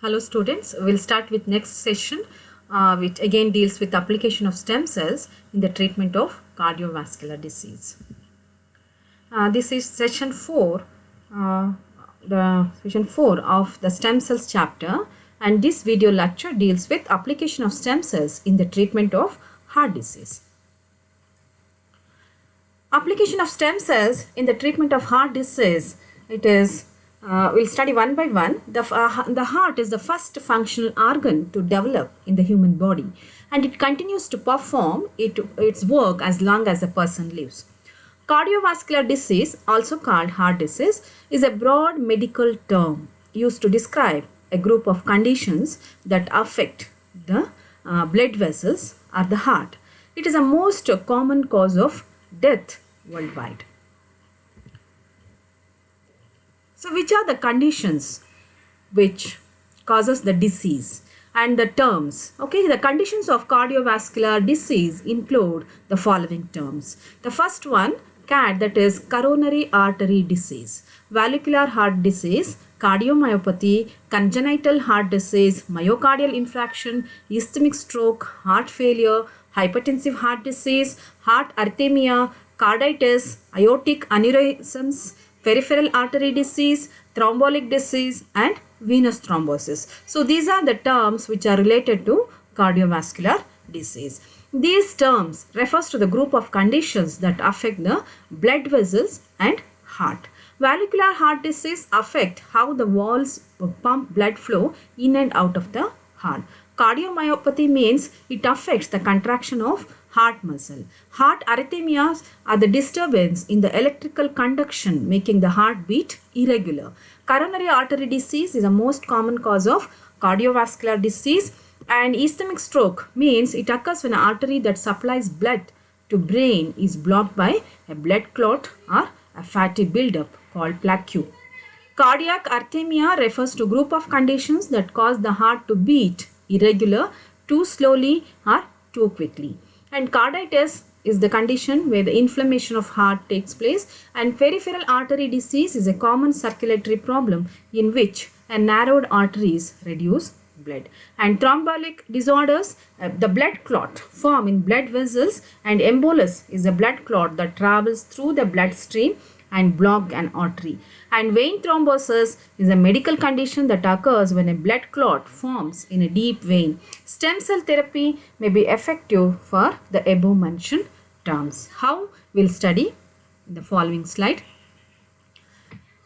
Hello students, we'll start with next session which again deals with application of stem cells in the treatment of cardiovascular disease. This is session 4, the session 4 of the stem cells chapter, and this video lecture deals with application of stem cells in the treatment of heart disease. Application of stem cells in the treatment of heart disease, it is we'll study one by one. The heart is the first functional organ to develop in the human body, and it continues to perform its work as long as a person lives. Cardiovascular disease, also called heart disease, is a broad medical term used to describe a group of conditions that affect the blood vessels or the heart. It is a most common cause of death worldwide. So which are the conditions which causes the disease and the terms? Okay, the conditions of cardiovascular disease include the following terms. The first one, CAD, that is coronary artery disease, valvular heart disease, cardiomyopathy, congenital heart disease, myocardial infarction, ischemic stroke, heart failure, hypertensive heart disease, heart arrhythmia, carditis, aortic aneurysms, peripheral artery disease, thrombotic disease, and venous thrombosis. So these are the terms which are related to cardiovascular disease. These terms refers to the group of conditions that affect the blood vessels and heart. Valvular heart disease affect how the valves pump blood flow in and out of the heart. Cardiomyopathy means it affects the contraction of heart muscle. Heart arrhythmias are the disturbance in the electrical conduction, making the heart beat irregular. Coronary artery disease is the most common cause of cardiovascular disease, and ischemic stroke means it occurs when an artery that supplies blood to brain is blocked by a blood clot or a fatty buildup called plaque. Cardiac arrhythmia refers to a group of conditions that cause the heart to beat irregular, too slowly or too quickly. And carditis is the condition where the inflammation of heart takes place, and peripheral artery disease is a common circulatory problem in which a narrowed arteries reduce blood. And thrombotic disorders, the blood clot form in blood vessels, and embolus is a blood clot that travels through the bloodstream and block an artery. And vein thrombosis is a medical condition that occurs when a blood clot forms in a deep vein. Stem cell therapy may be effective for the above mentioned terms. How? We'll study in the following slide.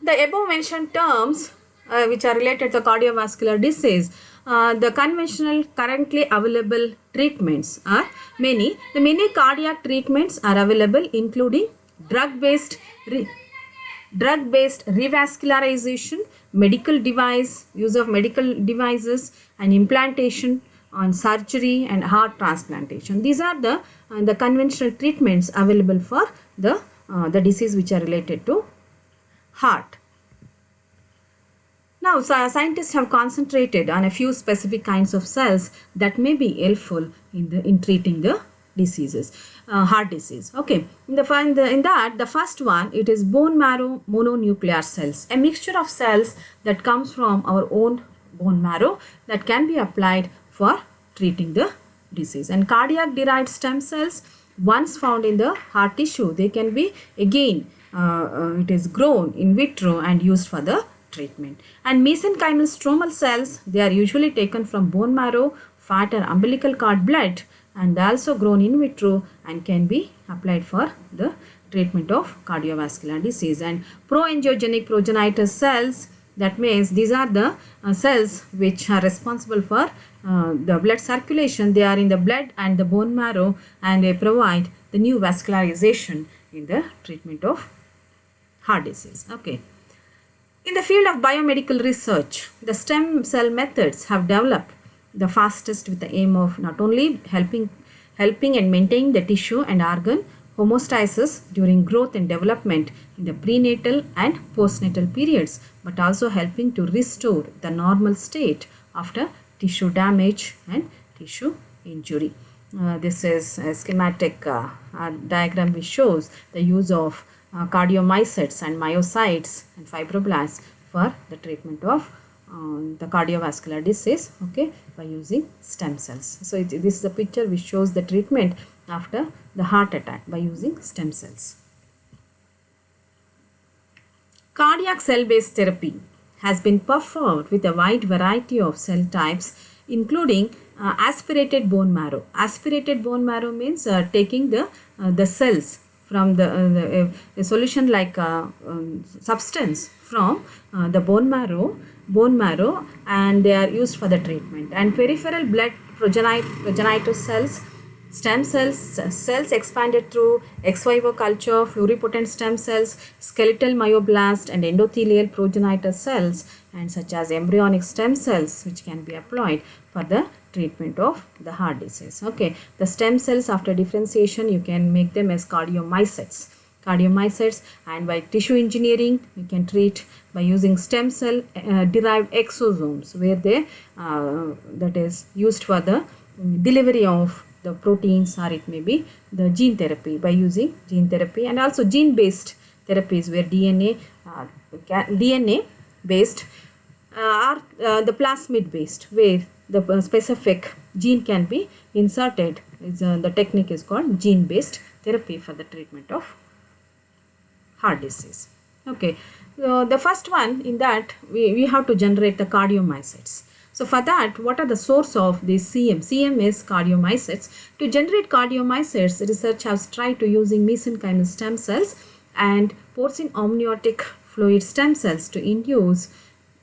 The above mentioned terms which are related to cardiovascular disease, the conventional currently available treatments are many. The many cardiac treatments are available, including drug-based revascularization, use of medical devices, and implantation, on surgery, and heart transplantation. These are the conventional treatments available for the disease which are related to heart. Now, scientists have concentrated on a few specific kinds of cells that may be helpful in treating the diseases, heart disease. Okay, in that the first one, it is bone marrow mononuclear cells, a mixture of cells that comes from our own bone marrow that can be applied for treating the disease. And cardiac derived stem cells, once found in the heart tissue, they can be again it is grown in vitro and used for the treatment. And mesenchymal stromal cells, they are usually taken from bone marrow, fat, or umbilical cord blood, and they are also grown in vitro and can be applied for the treatment of cardiovascular disease. And proangiogenic progenitor cells, that means these are the cells which are responsible for the blood circulation. They are in the blood and the bone marrow, and they provide the new vascularization in the treatment of heart disease. Okay. In the field of biomedical research, the stem cell methods have developed the fastest with the aim of not only helping and maintaining the tissue and organ homeostasis during growth and development in the prenatal and postnatal periods, but also helping to restore the normal state after tissue damage and tissue injury. This is a schematic diagram which shows the use of cardiomyocytes and myocytes and fibroblasts for the treatment of the cardiovascular disease, okay, by using stem cells. So this is a picture which shows the treatment after the heart attack by using stem cells. Cardiac cell-based therapy has been performed with a wide variety of cell types, including aspirated bone marrow. Aspirated bone marrow means taking the cells from the solution like substance from the bone marrow, and they are used for the treatment. And peripheral blood progenitor cells, stem cells expanded through ex vivo culture, pluripotent stem cells, skeletal myoblast and endothelial progenitor cells, and such as embryonic stem cells, which can be employed for the treatment of the heart disease. Okay, the stem cells after differentiation, you can make them as cardiomyocytes, and by tissue engineering you can treat by using stem cell derived exosomes, where they that is used for the delivery of the proteins, or it may be the gene therapy by using gene therapy, and also gene based therapies where DNA based or the plasmid based, where the specific gene can be inserted. The technique is called gene based therapy for the treatment of heart disease. Okay, so the first one in that we have to generate the cardiomyocytes. So for that, what are the source of this CM? CM is cardiomyocytes. To generate cardiomyocytes, research has tried to using mesenchymal stem cells and porcine amniotic fluid stem cells to induce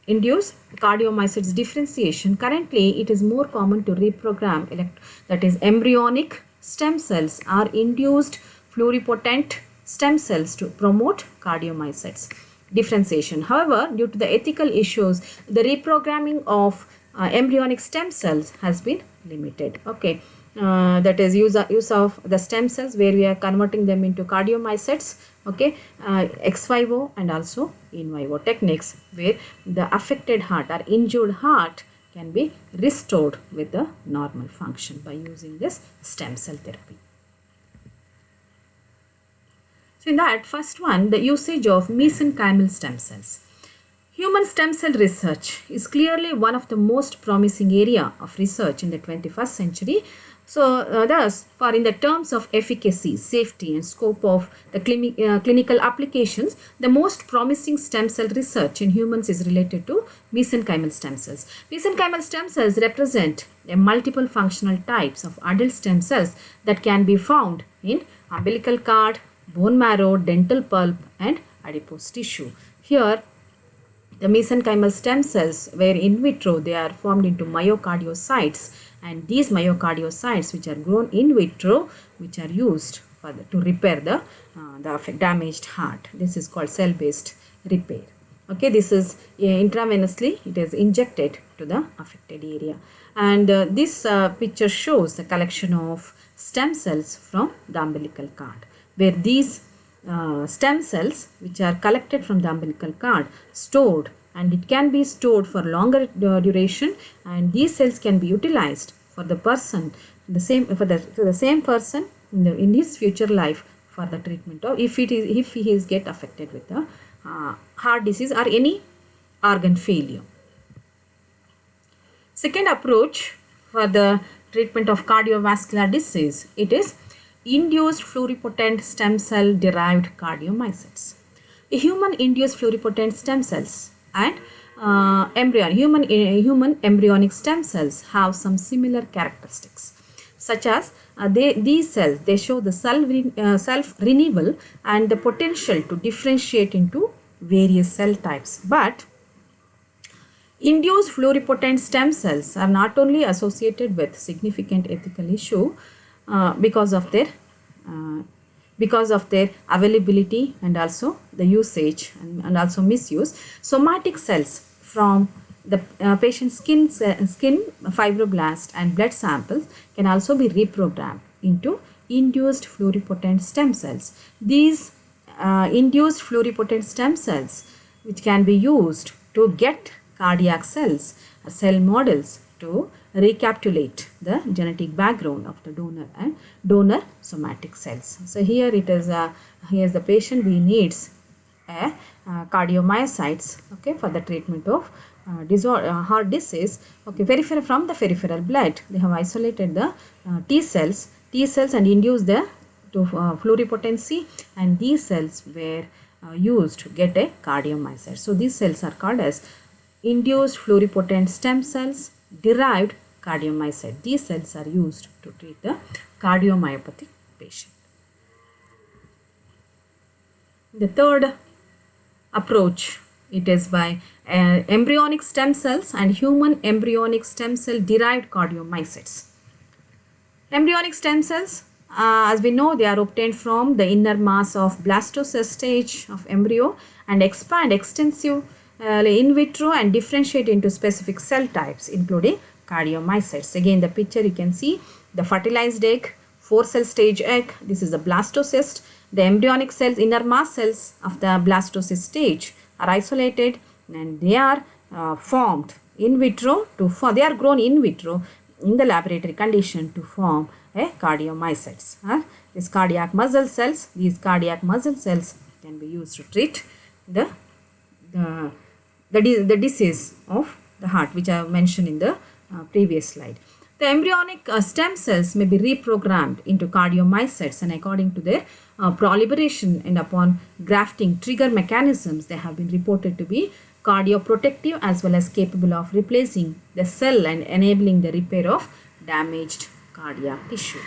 cardiomyocytes differentiation. Currently, it is more common to reprogram that is embryonic stem cells or induced pluripotent stem cells to promote cardiomyocytes differentiation. However, due to the ethical issues, the reprogramming of embryonic stem cells has been limited. Okay, that is use of the stem cells where we are converting them into cardiomyocytes. Okay, ex vivo and also in vivo techniques where the affected heart or injured heart can be restored with the normal function by using this stem cell therapy. So in that first one, the usage of mesenchymal stem cells. Human stem cell research is clearly one of the most promising area of research in the 21st century. So thus, for in the terms of efficacy, safety and scope of the clinical applications, the most promising stem cell research in humans is related to mesenchymal stem cells. Mesenchymal stem cells represent multiple functional types of adult stem cells that can be found in umbilical cord, bone marrow, dental pulp and adipose tissue. Here, the mesenchymal stem cells, where in vitro they are formed into myocardiocytes, and these myocardiocytes which are grown in vitro, which are used to repair the damaged heart. This is called cell-based repair. Okay, this is intravenously, it is injected to the affected area. And this picture shows the collection of stem cells from the umbilical cord, where these stem cells which are collected from the umbilical cord stored, and it can be stored for longer duration, and these cells can be utilized for the person, the same person in his future life for the treatment of if he is get affected with the heart disease or any organ failure. Second approach for the treatment of cardiovascular disease, it is induced pluripotent stem cell derived cardiomyocytes. Human induced pluripotent stem cells and human embryonic stem cells have some similar characteristics, such as these cells, they show the self-renewal and the potential to differentiate into various cell types. But induced pluripotent stem cells are not only associated with significant ethical issue because of their availability and also the usage and also misuse. Somatic cells from the patient's skin fibroblast and blood samples can also be reprogrammed into induced pluripotent stem cells. These induced pluripotent stem cells, which can be used to get cardiac cells, cell models to recapitulate the genetic background of the donor and donor somatic cells. So here it is here's the patient, he needs a cardiomyocytes, okay, for the treatment of heart disease, okay, from the peripheral blood. They have isolated the T cells and induced the pluripotency, and these cells were used to get a cardiomyocyte. So these cells are called as induced pluripotent stem cells derived cardiomyocyte. These cells are used to treat the cardiomyopathic patient. The third approach, it is by embryonic stem cells and human embryonic stem cell derived cardiomyocytes. Embryonic stem cells, as we know, they are obtained from the inner mass of blastocyst stage of embryo and expand extensive in vitro and differentiate into specific cell types, including cardiomyocytes. Again, the picture you can see the fertilized egg, 4-cell stage egg. This is the blastocyst. The embryonic cells, inner mass cells of the blastocyst stage are isolated, and they are formed in vitro they are grown in vitro in the laboratory condition to form a cardiomyocytes. These cardiac muscle cells can be used to treat the disease of the heart, which I have mentioned in the previous slide. The embryonic stem cells may be reprogrammed into cardiomyocytes, and according to their proliferation and upon grafting trigger mechanisms, they have been reported to be cardioprotective as well as capable of replacing the cell and enabling the repair of damaged cardiac tissue.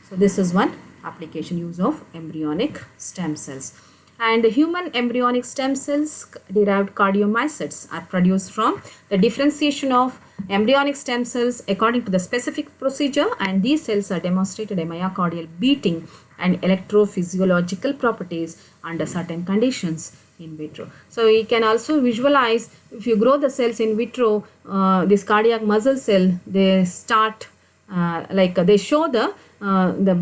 So this is one application use of embryonic stem cells. And the human embryonic stem cells derived cardiomyocytes are produced from the differentiation of embryonic stem cells according to the specific procedure, and these cells are demonstrated a myocardial beating and electrophysiological properties under certain conditions in vitro. So we can also visualize, if you grow the cells in vitro, this cardiac muscle cell, they start they show the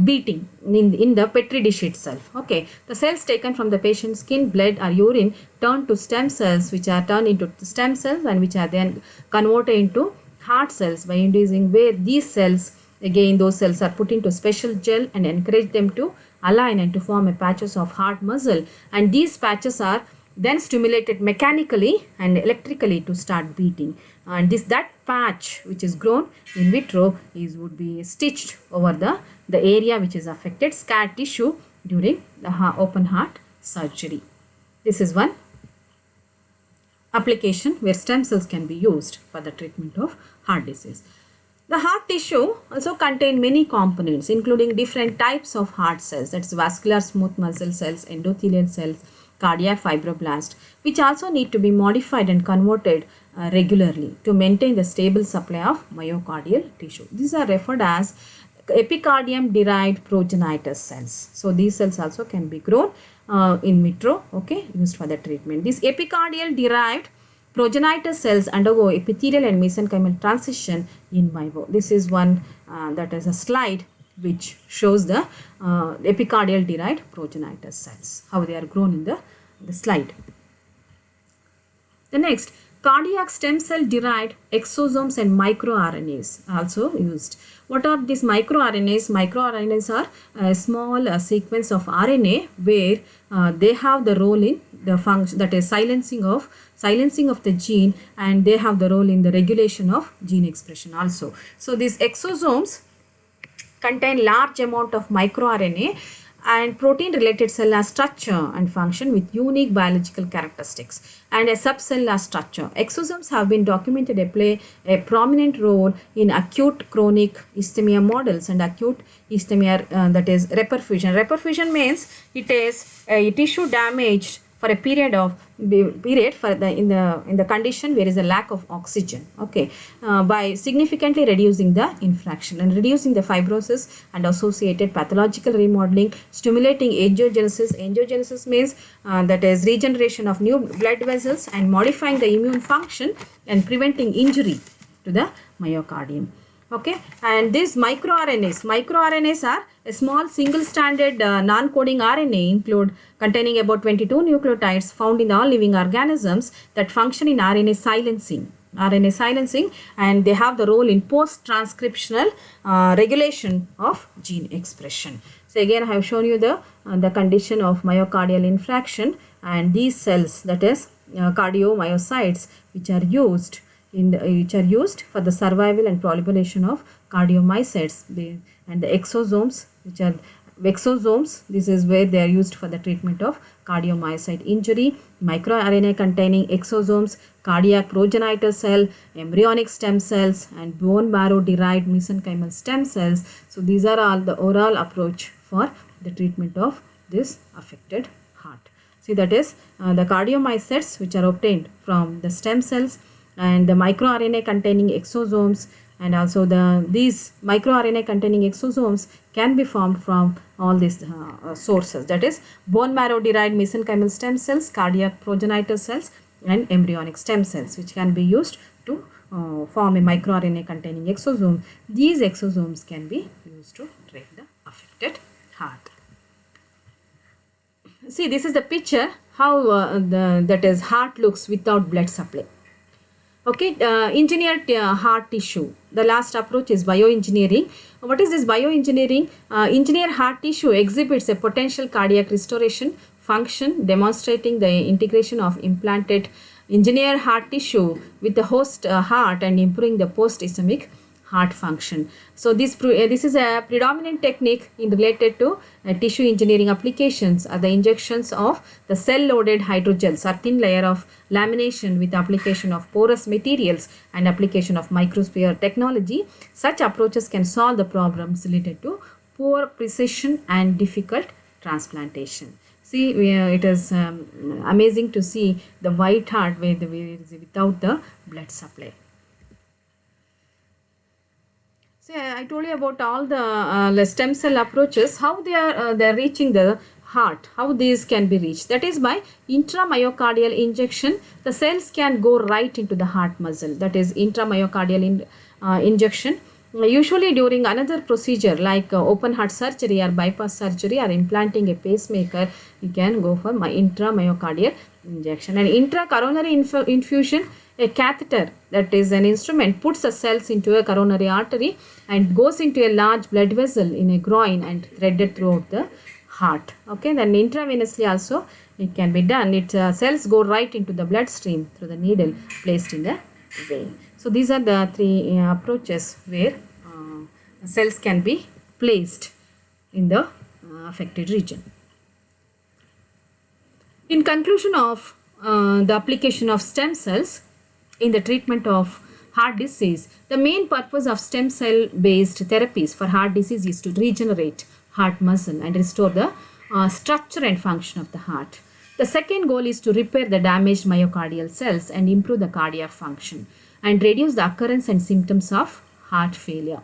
beating in the petri dish itself. Okay, the cells taken from the patient's skin, blood or urine turn to stem cells, which are turned into stem cells and which are then converted into heart cells by inducing, where these cells, again those cells are put into special gel and encourage them to align and to form a patches of heart muscle, and these patches are then stimulated mechanically and electrically to start beating, and that patch which is grown in vitro would be stitched over the area which is affected, scar tissue, during the open heart surgery. This is one application where stem cells can be used for the treatment of heart disease. The heart tissue also contains many components, including different types of heart cells, that's vascular smooth muscle cells, endothelial cells, cardiac fibroblast, which also need to be modified and converted regularly to maintain the stable supply of myocardial tissue. These are referred as epicardium derived progenitor cells. So these cells also can be grown in vitro, okay, used for the treatment. These epicardial derived progenitor cells undergo epithelial and mesenchymal transition in vivo. This is one that is a slide which shows the epicardial derived progenitor cells, how they are grown in the slide. The next, cardiac stem cell derived exosomes and microRNAs are also used. What are these microRNAs? MicroRNAs are a small sequence of RNA where they have the role in the function, that is silencing of the gene, and they have the role in the regulation of gene expression also. So these exosomes contain large amount of microRNA and protein related cellular structure and function with unique biological characteristics, and a subcellular structure. Exosomes have been documented to play a prominent role in acute chronic ischemia models and acute ischemia, that is reperfusion. Reperfusion means it is a tissue damaged for a period in the condition where is a lack of oxygen, okay, by significantly reducing the infraction and reducing the fibrosis and associated pathological remodeling, stimulating angiogenesis. Angiogenesis means that is regeneration of new blood vessels and modifying the immune function and preventing injury to the myocardium. Okay, and these microRNAs are a small single-stranded non-coding RNA containing about 22 nucleotides found in all living organisms that function in RNA silencing, and they have the role in post-transcriptional regulation of gene expression. So again, I have shown you the condition of myocardial infarction and these cells, that is cardiomyocytes, which are used for the survival and proliferation of cardiomyocytes, and the exosomes, which are exosomes, this is where they are used for the treatment of cardiomyocyte injury, microRNA containing exosomes, cardiac progenitor cell, embryonic stem cells, and bone marrow derived mesenchymal stem cells. So these are all the overall approach for the treatment of this affected heart. See, that is the cardiomyocytes, which are obtained from the stem cells, and the microRNA containing exosomes, and also these microRNA containing exosomes can be formed from all these sources, that is bone marrow derived mesenchymal stem cells, cardiac progenitor cells, and embryonic stem cells, which can be used to form a microRNA containing exosome. These exosomes can be used to treat the affected heart. See, this is the picture how that is heart looks without blood supply. Okay, engineered heart tissue. The last approach is bioengineering. What is this bioengineering? Engineered heart tissue exhibits a potential cardiac restoration function, demonstrating the integration of implanted engineered heart tissue with the host heart and improving the post-ischemic heart function. So this is a predominant technique in related to tissue engineering applications are the injections of the cell-loaded hydrogels or thin layer of lamination with application of porous materials and application of microsphere technology. Such approaches can solve the problems related to poor precision and difficult transplantation. See, it is amazing to see the white heart where without the blood supply. So I told you about all the stem cell approaches, how they are reaching the heart, how these can be reached. That is by intramyocardial injection. The cells can go right into the heart muscle. That is intramyocardial injection. Usually during another procedure like open heart surgery or bypass surgery or implanting a pacemaker, you can go for intramyocardial injection. And intracoronary infusion, a catheter, that is an instrument, puts the cells into a coronary artery and goes into a large blood vessel in a groin and threaded throughout the heart. Okay, then intravenously also it can be done. Cells go right into the bloodstream through the needle placed in the vein. So these are the three approaches where cells can be placed in the affected region. In conclusion of the application of stem cells in the treatment of heart disease, the main purpose of stem cell based therapies for heart disease is to regenerate heart muscle and restore the structure and function of the heart. The second goal is to repair the damaged myocardial cells and improve the cardiac function and reduce the occurrence and symptoms of heart failure.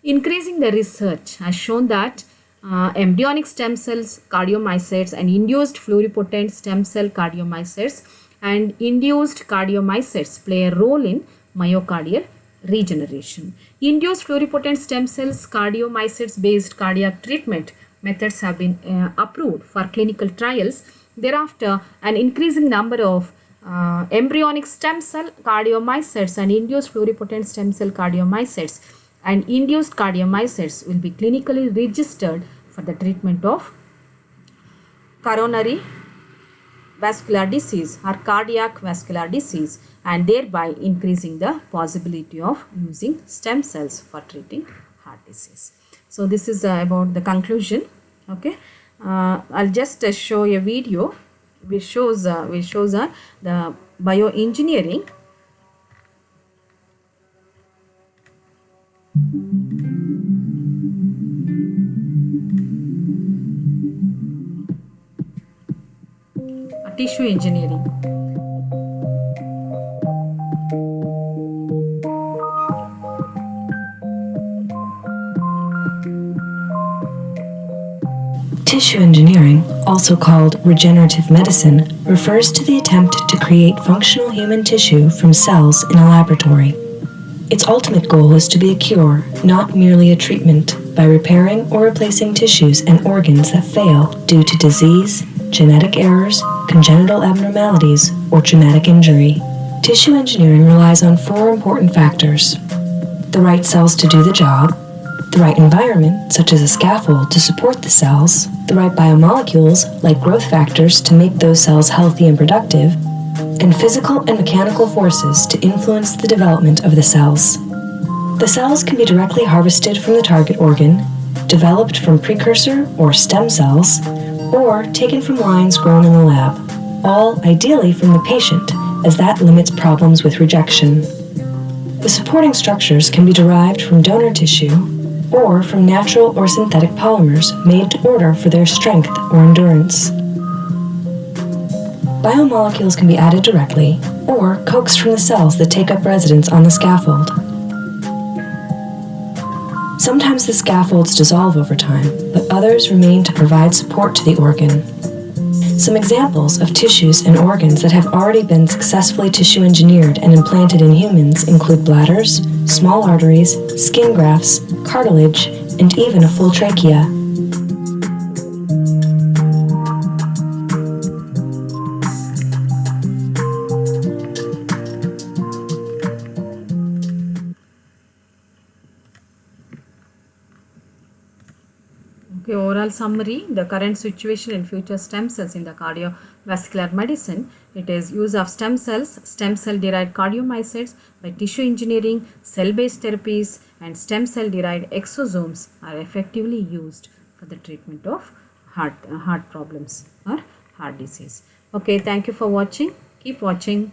Increasing the research has shown that embryonic stem cells, cardiomyocytes, and induced pluripotent stem cell cardiomyocytes and induced cardiomyocytes play a role in myocardial regeneration. Induced pluripotent stem cells cardiomyocytes based cardiac treatment methods have been approved for clinical trials. Thereafter, an increasing number of embryonic stem cell cardiomyocytes and induced pluripotent stem cell cardiomyocytes and induced cardiomyocytes will be clinically registered for the treatment of coronary vascular disease or cardiac vascular disease, and thereby increasing the possibility of using stem cells for treating heart disease. So this is about the conclusion. Okay, I'll just show a video which shows the bioengineering. Tissue engineering. Tissue engineering, also called regenerative medicine, refers to the attempt to create functional human tissue from cells in a laboratory. Its ultimate goal is to be a cure, not merely a treatment, by repairing or replacing tissues and organs that fail due to disease, genetic errors, congenital abnormalities, or traumatic injury. Tissue engineering relies on 4 important factors: the right cells to do the job, the right environment, such as a scaffold to support the cells, the right biomolecules, like growth factors, to make those cells healthy and productive, and physical and mechanical forces to influence the development of the cells. The cells can be directly harvested from the target organ, developed from precursor or stem cells, or taken from lines grown in the lab, all ideally from the patient, as that limits problems with rejection. The supporting structures can be derived from donor tissue or from natural or synthetic polymers made to order for their strength or endurance. Biomolecules can be added directly or coaxed from the cells that take up residence on the scaffold. Sometimes the scaffolds dissolve over time, but others remain to provide support to the organ. Some examples of tissues and organs that have already been successfully tissue engineered and implanted in humans include bladders, small arteries, skin grafts, cartilage, and even a full trachea. Okay, overall summary, the current situation and future stem cells in the cardiovascular medicine. It is use of stem cells, stem cell derived cardiomyocytes by tissue engineering, cell-based therapies and stem cell derived exosomes are effectively used for the treatment of heart problems or heart disease. Okay, thank you for watching. Keep watching.